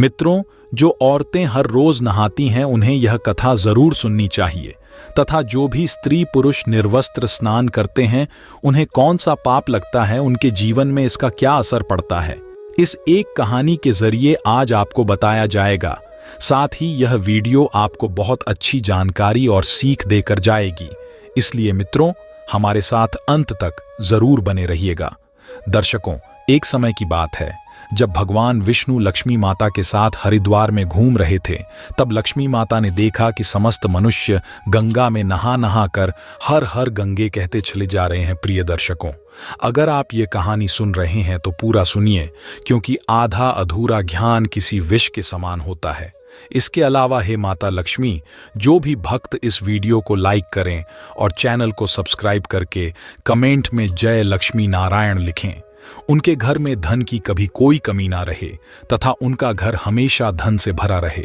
मित्रों, जो औरतें हर रोज नहाती हैं उन्हें यह कथा जरूर सुननी चाहिए, तथा जो भी स्त्री पुरुष निर्वस्त्र स्नान करते हैं उन्हें कौन सा पाप लगता है, उनके जीवन में इसका क्या असर पड़ता है, इस एक कहानी के जरिए आज आपको बताया जाएगा। साथ ही यह वीडियो आपको बहुत अच्छी जानकारी और सीख देकर जाएगी, इसलिए मित्रों हमारे साथ अंत तक जरूर बने रहिएगा। दर्शकों, एक समय की बात है जब भगवान विष्णु लक्ष्मी माता के साथ हरिद्वार में घूम रहे थे, तब लक्ष्मी माता ने देखा कि समस्त मनुष्य गंगा में नहा नहा कर हर हर गंगे कहते चले जा रहे हैं। प्रिय दर्शकों, अगर आप ये कहानी सुन रहे हैं तो पूरा सुनिए, क्योंकि आधा अधूरा ज्ञान किसी विष के समान होता है। इसके अलावा हे माता लक्ष्मी, जो भी भक्त इस वीडियो को लाइक करें और चैनल को सब्सक्राइब करके कमेंट में जय लक्ष्मी नारायण लिखें, उनके घर में धन की कभी कोई कमी ना रहे तथा उनका घर हमेशा धन से भरा रहे।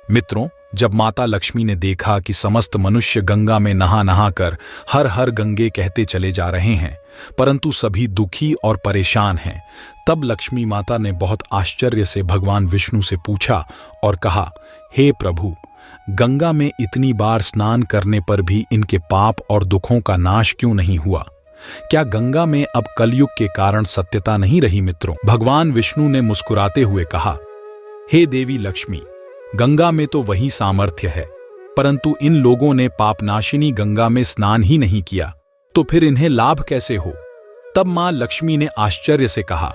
मित्रों, जब माता लक्ष्मी ने देखा कि समस्त मनुष्य गंगा में नहा नहा कर हर हर गंगे कहते चले जा रहे हैं, परंतु सभी दुखी और परेशान हैं, तब लक्ष्मी माता ने बहुत आश्चर्य से भगवान विष्णु से पूछा और कहा, हे प्रभु, गंगा में इतनी बार स्नान करने पर भी इनके पाप और दुखों का नाश क्यों नहीं हुआ? क्या गंगा में अब कलयुग के कारण सत्यता नहीं रही? मित्रों, भगवान विष्णु ने मुस्कुराते हुए कहा, हे देवी लक्ष्मी, गंगा में तो वही सामर्थ्य है, परंतु इन लोगों ने पापनाशिनी गंगा में स्नान ही नहीं किया, तो फिर इन्हें लाभ कैसे हो? तब मां लक्ष्मी ने आश्चर्य से कहा,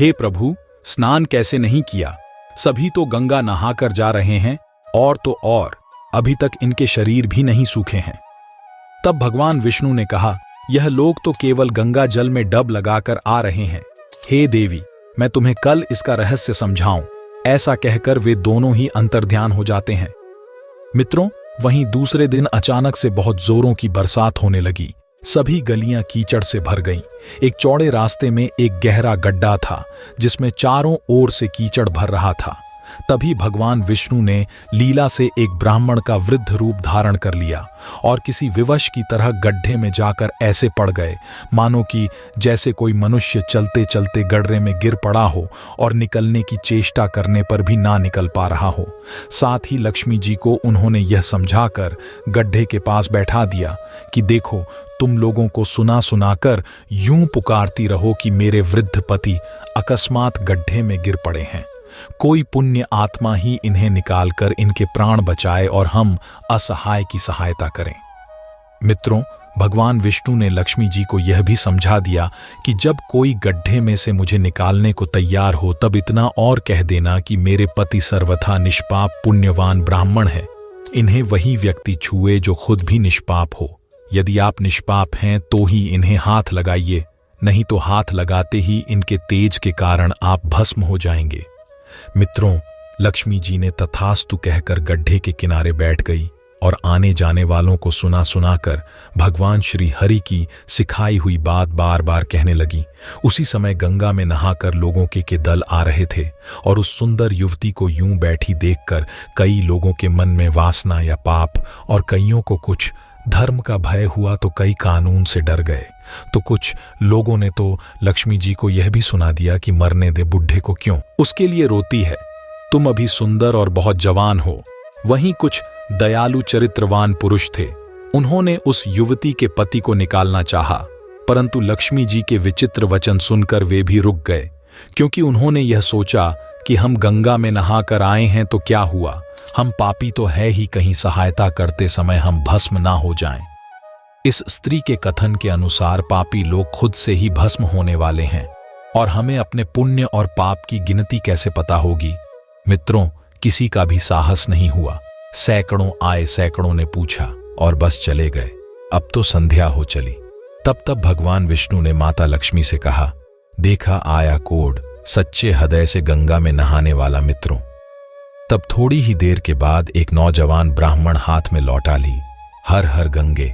हे प्रभु, स्नान कैसे नहीं किया? सभी तो गंगा नहाकर जा रहे हैं, और तो और अभी तक इनके शरीर भी नहीं सूखे हैं। तब भगवान विष्णु ने कहा, यह लोग तो केवल गंगा जल में डब लगाकर आ रहे हैं। हे देवी, मैं तुम्हें कल इसका रहस्य समझाऊं। ऐसा कहकर वे दोनों ही अंतर्ध्यान हो जाते हैं। मित्रों, वहीं दूसरे दिन अचानक से बहुत जोरों की बरसात होने लगी। सभी गलियां कीचड़ से भर गईं। एक चौड़े रास्ते में एक गहरा गड्ढा था जिसमें चारों ओर से कीचड़ भर रहा था। तभी भगवान विष्णु ने लीला से एक ब्राह्मण का वृद्ध रूप धारण कर लिया और किसी विवश की तरह गड्ढे में जाकर ऐसे पड़ गए मानो कि जैसे कोई मनुष्य चलते चलते गड्ढे में गिर पड़ा हो और निकलने की चेष्टा करने पर भी ना निकल पा रहा हो। साथ ही लक्ष्मी जी को उन्होंने यह समझाकर गड्ढे के पास बैठा दिया कि देखो, तुम लोगों को सुना सुनाकर यूं पुकारती रहो कि मेरे वृद्ध पति अकस्मात गड्ढे में गिर पड़े हैं। कोई पुण्य आत्मा ही इन्हें निकालकर इनके प्राण बचाए और हम असहाय की सहायता करें। मित्रों, भगवान विष्णु ने लक्ष्मी जी को यह भी समझा दिया कि जब कोई गड्ढे में से मुझे निकालने को तैयार हो तब इतना और कह देना कि मेरे पति सर्वथा निष्पाप पुण्यवान ब्राह्मण है। इन्हें वही व्यक्ति छुए जो खुद भी निष्पाप हो। यदि आप निष्पाप हैं तो ही इन्हें हाथ लगाइए, नहीं तो हाथ लगाते ही इनके तेज के कारण आप भस्म हो जाएंगे। मित्रों, लक्ष्मी जी ने तथास्तु कहकर गड्ढे के किनारे बैठ गई और आने जाने वालों को सुना सुनाकर भगवान श्री हरि की सिखाई हुई बात बार बार कहने लगी। उसी समय गंगा में नहाकर लोगों के दल आ रहे थे और उस सुंदर युवती को यूं बैठी देखकर कई लोगों के मन में वासना या पाप और कईयों को कुछ धर्म का भय हुआ तो कई कानून से डर गए, तो कुछ लोगों ने तो लक्ष्मी जी को यह भी सुना दिया कि मरने दे बुढ़े को, क्यों उसके लिए रोती है, तुम अभी सुंदर और बहुत जवान हो। वहीं कुछ दयालु चरित्रवान पुरुष थे, उन्होंने उस युवती के पति को निकालना चाहा, परंतु लक्ष्मी जी के विचित्र वचन सुनकर वे भी रुक गए, क्योंकि उन्होंने यह सोचा कि हम गंगा में नहाकर आए हैं तो क्या हुआ, हम पापी तो है ही, कहीं सहायता करते समय हम भस्म ना हो जाएं। इस स्त्री के कथन के अनुसार पापी लोग खुद से ही भस्म होने वाले हैं और हमें अपने पुण्य और पाप की गिनती कैसे पता होगी? मित्रों, किसी का भी साहस नहीं हुआ। सैकड़ों आए, सैकड़ों ने पूछा और बस चले गए। अब तो संध्या हो चली। तब भगवान विष्णु ने माता लक्ष्मी से कहा, देखा आया कोड, सच्चे हृदय से गंगा में नहाने वाला मित्रों। तब थोड़ी ही देर के बाद एक नौजवान ब्राह्मण हाथ में लौटा ली हर हर गंगे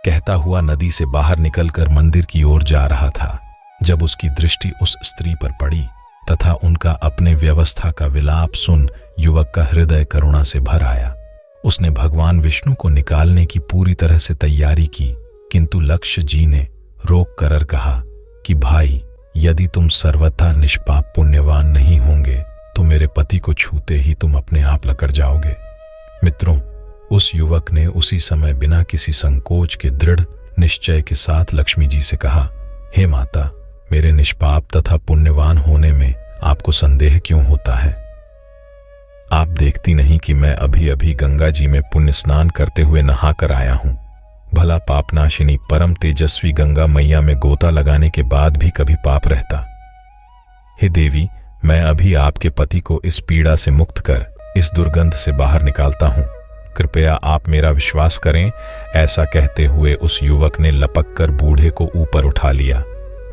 कहता हुआ नदी से बाहर निकलकर मंदिर की ओर जा रहा था। जब उसकी दृष्टि उस स्त्री पर पड़ी तथा उनका अपने व्यवस्था का विलाप सुन युवक का हृदय करुणा से भर आया। उसने भगवान विष्णु को निकालने की पूरी तरह से तैयारी की, किंतु लक्ष्य जी ने रोक कर कहा कि भाई, यदि तुम सर्वथा निष्पाप पुण्यवान नहीं होंगे परंतु मेरे पति को छूते ही तुम अपने आप लकड़ जाओगे। मित्रों, उस युवक ने उसी समय बिना किसी संकोच के दृढ़ निश्चय के साथ लक्ष्मी जी से कहा, हे माता, मेरे निष्पाप तथा पुण्यवान होने में आपको संदेह क्यों होता है? आप देखती नहीं कि मैं अभी अभी गंगा जी में पुण्य स्नान करते हुए नहा कर आया हूं। भला पापनाशिनी परम तेजस्वी गंगा मैया में गोता लगाने के बाद भी कभी पाप रहता? हे देवी, मैं अभी आपके पति को इस पीड़ा से मुक्त कर इस दुर्गंध से बाहर निकालता हूं। कृपया आप मेरा विश्वास करें। ऐसा कहते हुए उस युवक ने लपक कर बूढ़े को ऊपर उठा लिया।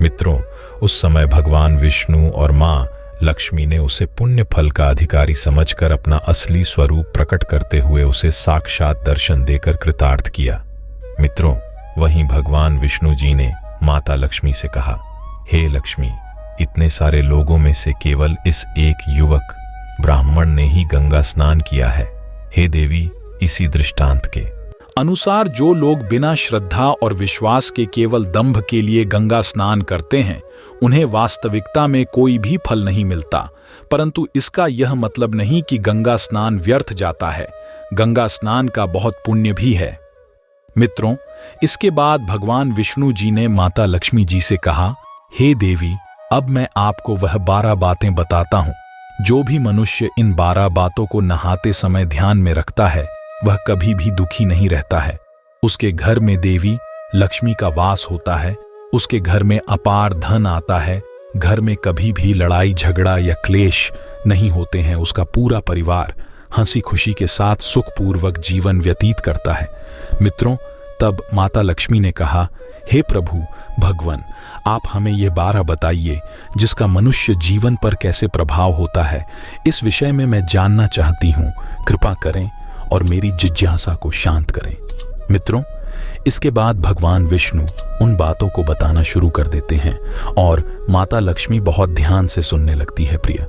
मित्रों, उस समय भगवान विष्णु और मां लक्ष्मी ने उसे पुण्य फल का अधिकारी समझकर अपना असली स्वरूप प्रकट करते हुए उसे साक्षात दर्शन देकर कृतार्थ किया। मित्रों, वहीं भगवान विष्णु जी ने माता लक्ष्मी से कहा, हे लक्ष्मी, इतने सारे लोगों में से केवल इस एक युवक ब्राह्मण ने ही गंगा स्नान किया है। हे देवी, इसी दृष्टांत के अनुसार जो लोग बिना श्रद्धा और विश्वास के केवल दंभ के लिए गंगा स्नान करते हैं, उन्हें वास्तविकता में कोई भी फल नहीं मिलता। परंतु इसका यह मतलब नहीं कि गंगा स्नान व्यर्थ जाता है। गंगा स्नान का बहुत पुण्य भी है। मित्रों, इसके बाद भगवान विष्णु जी ने माता लक्ष्मी जी से कहा, हे देवी, अब मैं आपको वह 12 बातें बताता हूं। जो भी मनुष्य इन 12 बातों को नहाते समय ध्यान में रखता है, वह कभी भी दुखी नहीं रहता है। उसके घर में देवी लक्ष्मी का वास होता है। उसके घर में अपार धन आता है। घर में कभी भी लड़ाई झगड़ा या क्लेश नहीं होते हैं। उसका पूरा परिवार हंसी खुशी के साथ सुखपूर्वक जीवन व्यतीत करता है। मित्रों, तब माता लक्ष्मी ने कहा, हे प्रभु भगवान, आप हमें ये 12 बताइए जिसका मनुष्य जीवन पर कैसे प्रभाव होता है। इस विषय में मैं जानना चाहती हूँ। कृपा करें और मेरी जिज्ञासा को शांत करें। मित्रों, इसके बाद भगवान विष्णु उन बातों को बताना शुरू कर देते हैं और माता लक्ष्मी बहुत ध्यान से सुनने लगती है। प्रिय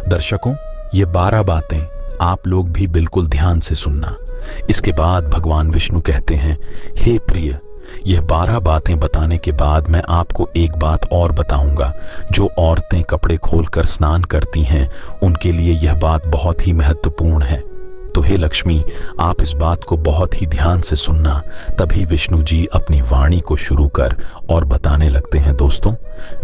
दर्शकों, ये 12 बातें आप लोग भी बिल्कुल ध्यान से सुनना। इसके बाद भगवान विष्णु कहते हैं, हे प्रिय, यह 12 बातें बताने के बाद मैं आपको एक बात और बताऊंगा। जो औरतें कपड़े खोलकर स्नान करती हैं, उनके लिए यह बात बहुत ही महत्वपूर्ण है। तो हे लक्ष्मी, आप इस बात को बहुत ही ध्यान से सुनना। तभी विष्णु जी अपनी वाणी को शुरू कर और बताने लगते हैं। दोस्तों,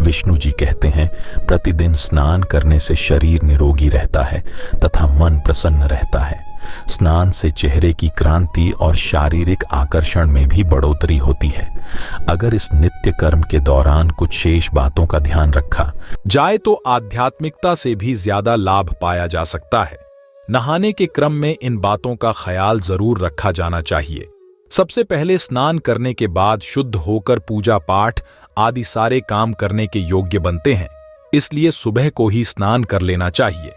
विष्णु जी कहते हैं, प्रतिदिन स्नान करने से शरीर निरोगी रहता है तथा मन प्रसन्न रहता है। स्नान से चेहरे की क्रांति और शारीरिक आकर्षण में भी बढ़ोतरी होती है। अगर इस नित्य कर्म के दौरान कुछ शेष बातों का ध्यान रखा जाए तो आध्यात्मिकता से भी ज्यादा लाभ पाया जा सकता है। नहाने के क्रम में इन बातों का ख्याल जरूर रखा जाना चाहिए। सबसे पहले स्नान करने के बाद शुद्ध होकर पूजा पाठ आदि सारे काम करने के योग्य बनते हैं, इसलिए सुबह को ही स्नान कर लेना चाहिए।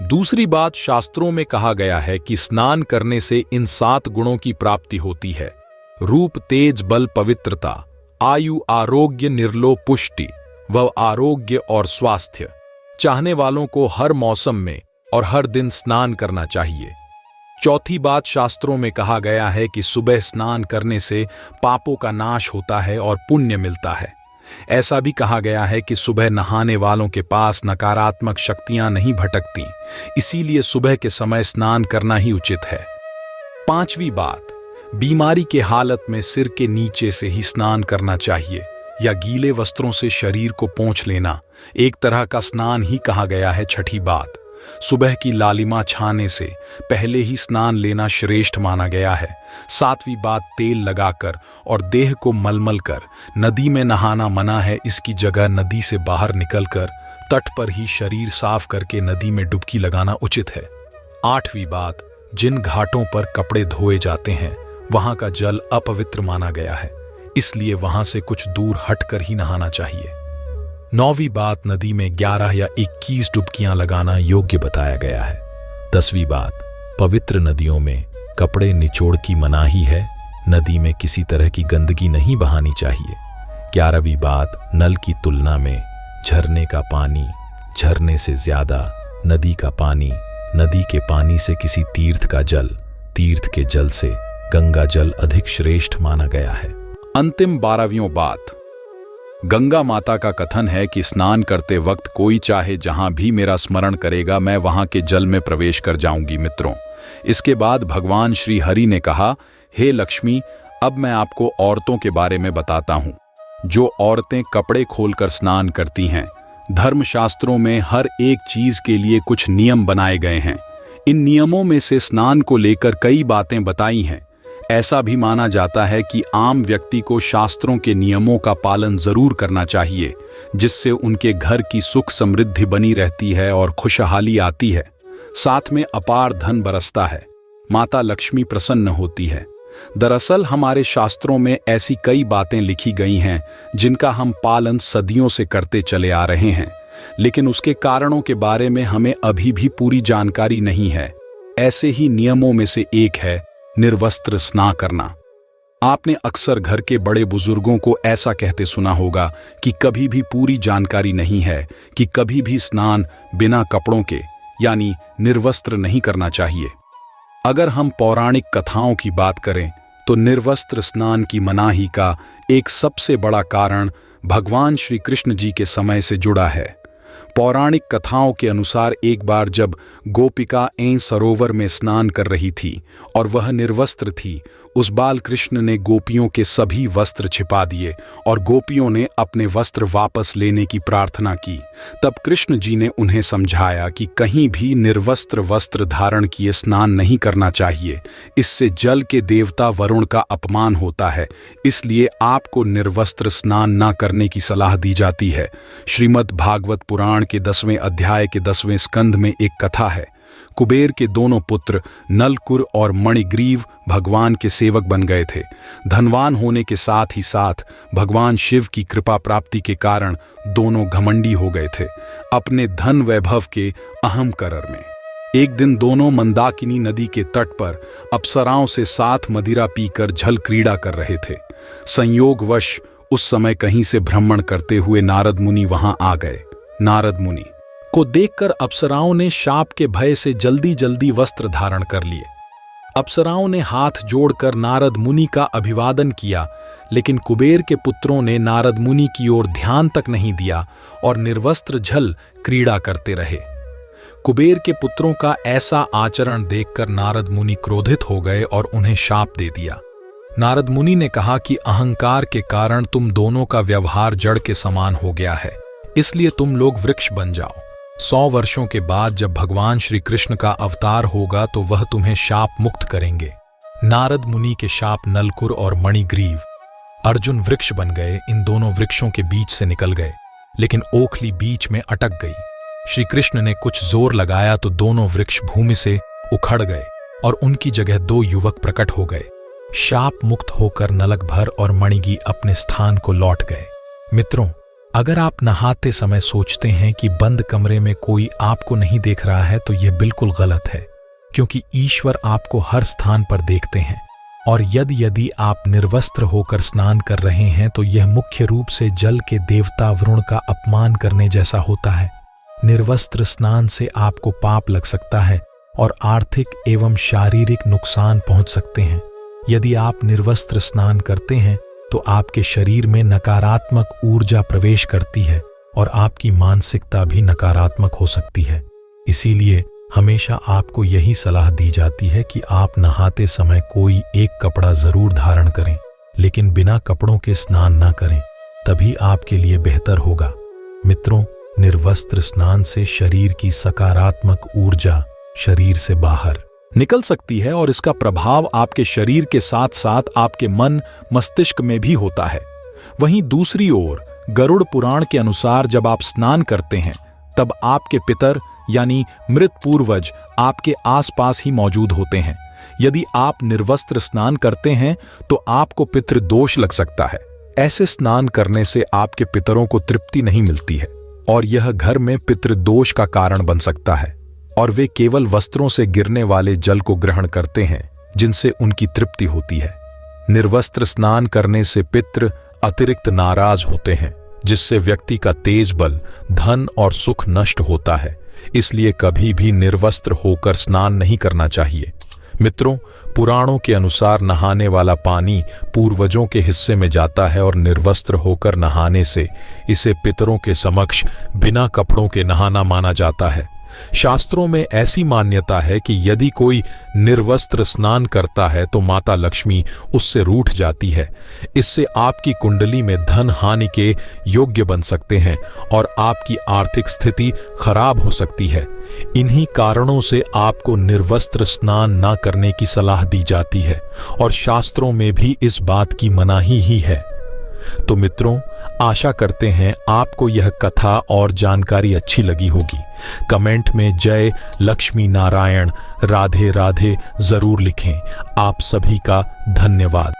दूसरी बात, शास्त्रों में कहा गया है कि स्नान करने से इन 7 गुणों की प्राप्ति होती है: रूप, तेज, बल, पवित्रता, आयु, आरोग्य, निर्लोभ, पुष्टि व आरोग्य और स्वास्थ्य। चाहने वालों को हर मौसम में और हर दिन स्नान करना चाहिए। चौथी बात, शास्त्रों में कहा गया है कि सुबह स्नान करने से पापों का नाश होता है और पुण्य मिलता है। ऐसा भी कहा गया है कि सुबह नहाने वालों के पास नकारात्मक शक्तियां नहीं भटकती, इसीलिए सुबह के समय स्नान करना ही उचित है। पांचवी बात, बीमारी के हालत में सिर के नीचे से ही स्नान करना चाहिए या गीले वस्त्रों से शरीर को पोंछ लेना एक तरह का स्नान ही कहा गया है। छठी बात, सुबह की लालिमा छाने से पहले ही स्नान लेना श्रेष्ठ माना गया है। सातवीं बात, तेल लगाकर और देह को मलमल कर नदी में नहाना मना है। इसकी जगह नदी से बाहर निकलकर तट पर ही शरीर साफ करके नदी में डुबकी लगाना उचित है। आठवीं बात, जिन घाटों पर कपड़े धोए जाते हैं वहां का जल अपवित्र माना गया है, इसलिए वहां से कुछ दूर हटकर ही नहाना चाहिए। नौवीं बात, नदी में 11 या 21 डुबकियां लगाना योग्य बताया गया है। 10वीं बात, पवित्र नदियों में कपड़े निचोड़ की मनाही है। नदी में किसी तरह की गंदगी नहीं बहानी चाहिए। 11वीं बात, नल की तुलना में झरने का पानी झरने से ज्यादा, नदी का पानी नदी के पानी से किसी तीर्थ का जल तीर्थ के जल से गंगा जल अधिक श्रेष्ठ माना गया है। अंतिम 12वीं बात, गंगा माता का कथन है कि स्नान करते वक्त कोई चाहे जहां भी मेरा स्मरण करेगा, मैं वहां के जल में प्रवेश कर जाऊंगी। मित्रों, इसके बाद भगवान श्री हरि ने कहा, हे लक्ष्मी, अब मैं आपको औरतों के बारे में बताता हूं। जो औरतें कपड़े खोलकर स्नान करती हैं, धर्मशास्त्रों में हर एक चीज के लिए कुछ नियम बनाए गए हैं। इन नियमों में से स्नान को लेकर कई बातें बताई हैं। ऐसा भी माना जाता है कि आम व्यक्ति को शास्त्रों के नियमों का पालन जरूर करना चाहिए, जिससे उनके घर की सुख समृद्धि बनी रहती है और खुशहाली आती है। साथ में अपार धन बरसता है, माता लक्ष्मी प्रसन्न होती है। दरअसल हमारे शास्त्रों में ऐसी कई बातें लिखी गई हैं जिनका हम पालन सदियों से करते चले आ रहे हैं, लेकिन उसके कारणों के बारे में हमें अभी भी पूरी जानकारी नहीं है। ऐसे ही नियमों में से एक है निर्वस्त्र स्नान करना। आपने अक्सर घर के बड़े बुजुर्गों को ऐसा कहते सुना होगा कि कभी भी पूरी जानकारी नहीं है कि कभी भी स्नान बिना कपड़ों के यानी निर्वस्त्र नहीं करना चाहिए। अगर हम पौराणिक कथाओं की बात करें तो निर्वस्त्र स्नान की मनाही का एक सबसे बड़ा कारण भगवान श्री कृष्ण जी के समय से जुड़ा है। पौराणिक कथाओं के अनुसार एक बार जब गोपिका ऐं सरोवर में स्नान कर रही थी और वह निर्वस्त्र थी, उस बाल कृष्ण ने गोपियों के सभी वस्त्र छिपा दिए और गोपियों ने अपने वस्त्र वापस लेने की प्रार्थना की। तब कृष्ण जी ने उन्हें समझाया कि कहीं भी निर्वस्त्र वस्त्र धारण किए स्नान नहीं करना चाहिए, इससे जल के देवता वरुण का अपमान होता है, इसलिए आपको निर्वस्त्र स्नान न करने की सलाह दी जाती है। श्रीमद् भागवत पुराण के 10वें अध्याय के 10वें स्कंध में एक कथा है। कुबेर के दोनों पुत्र नलकुर और मणिग्रीव भगवान के सेवक बन गए थे। धनवान होने के साथ ही साथ भगवान शिव की कृपा प्राप्ति के कारण दोनों घमंडी हो गए थे, अपने धन वैभव के अहम करर में। एक दिन दोनों मंदाकिनी नदी के तट पर अप्सराओं से साथ मदिरा पीकर जल क्रीड़ा कर रहे थे। संयोगवश उस समय कहीं से भ्रमण करते हुए नारद मुनि वहां आ गए। नारद मुनि को देखकर अप्सराओं ने शाप के भय से जल्दी जल्दी वस्त्र धारण कर लिए। अप्सराओं ने हाथ जोड़कर नारद मुनि का अभिवादन किया, लेकिन कुबेर के पुत्रों ने नारद मुनि की ओर ध्यान तक नहीं दिया और निर्वस्त्र जल क्रीड़ा करते रहे। कुबेर के पुत्रों का ऐसा आचरण देखकर नारद मुनि क्रोधित हो गए और उन्हें शाप दे दिया। नारद मुनि ने कहा कि अहंकार के कारण तुम दोनों का व्यवहार जड़ के समान हो गया है, इसलिए तुम लोग वृक्ष बन जाओ। 100 वर्षों के बाद जब भगवान श्री कृष्ण का अवतार होगा तो वह तुम्हें शाप मुक्त करेंगे। नारद मुनि के शाप नलकुर और मणिग्रीव अर्जुन वृक्ष बन गए। इन दोनों वृक्षों के बीच से निकल गए, लेकिन ओखली बीच में अटक गई। श्री कृष्ण ने कुछ जोर लगाया तो दोनों वृक्ष भूमि से उखड़ गए और उनकी जगह 2 युवक प्रकट हो गए। शाप मुक्त होकर नलकभर और मणिगी अपने स्थान को लौट गए। मित्रों, अगर आप नहाते समय सोचते हैं कि बंद कमरे में कोई आपको नहीं देख रहा है तो यह बिल्कुल गलत है, क्योंकि ईश्वर आपको हर स्थान पर देखते हैं। और यदि आप निर्वस्त्र होकर स्नान कर रहे हैं तो यह मुख्य रूप से जल के देवता वरुण का अपमान करने जैसा होता है। निर्वस्त्र स्नान से आपको पाप लग सकता है और आर्थिक एवं शारीरिक नुकसान पहुंच सकते हैं। यदि आप निर्वस्त्र स्नान करते हैं तो आपके शरीर में नकारात्मक ऊर्जा प्रवेश करती है और आपकी मानसिकता भी नकारात्मक हो सकती है। इसीलिए हमेशा आपको यही सलाह दी जाती है कि आप नहाते समय कोई एक कपड़ा जरूर धारण करें, लेकिन बिना कपड़ों के स्नान ना करें, तभी आपके लिए बेहतर होगा। मित्रों, निर्वस्त्र स्नान से शरीर की सकारात्मक ऊर्जा शरीर से बाहर निकल सकती है और इसका प्रभाव आपके शरीर के साथ साथ आपके मन मस्तिष्क में भी होता है। वहीं दूसरी ओर गरुड़ पुराण के अनुसार जब आप स्नान करते हैं तब आपके पितर यानी मृत पूर्वज आपके आसपास ही मौजूद होते हैं। यदि आप निर्वस्त्र स्नान करते हैं तो आपको पितृदोष लग सकता है। ऐसे स्नान करने से आपके पितरों को तृप्ति नहीं मिलती है और यह घर में पितृदोष का कारण बन सकता है और वे केवल वस्त्रों से गिरने वाले जल को ग्रहण करते हैं जिनसे उनकी तृप्ति होती है। निर्वस्त्र स्नान करने से पितृ अतिरिक्त नाराज होते हैं, जिससे व्यक्ति का तेज बल, धन और सुख नष्ट होता है। इसलिए कभी भी निर्वस्त्र होकर स्नान नहीं करना चाहिए। मित्रों, पुराणों के अनुसार नहाने वाला पानी पूर्वजों के हिस्से में जाता है और निर्वस्त्र होकर नहाने से इसे पितरों के समक्ष बिना कपड़ों के नहाना माना जाता है। शास्त्रों में ऐसी मान्यता है कि यदि कोई निर्वस्त्र स्नान करता है तो माता लक्ष्मी उससे रूठ जाती है। इससे आपकी कुंडली में धन हानि के योग्य बन सकते हैं और आपकी आर्थिक स्थिति खराब हो सकती है। इन्हीं कारणों से आपको निर्वस्त्र स्नान न करने की सलाह दी जाती है और शास्त्रों में भी इस बात की मनाही ही है। तो मित्रों, आशा करते हैं आपको यह कथा और जानकारी अच्छी लगी होगी। कमेंट में जय लक्ष्मी नारायण राधे राधे जरूर लिखें। आप सभी का धन्यवाद।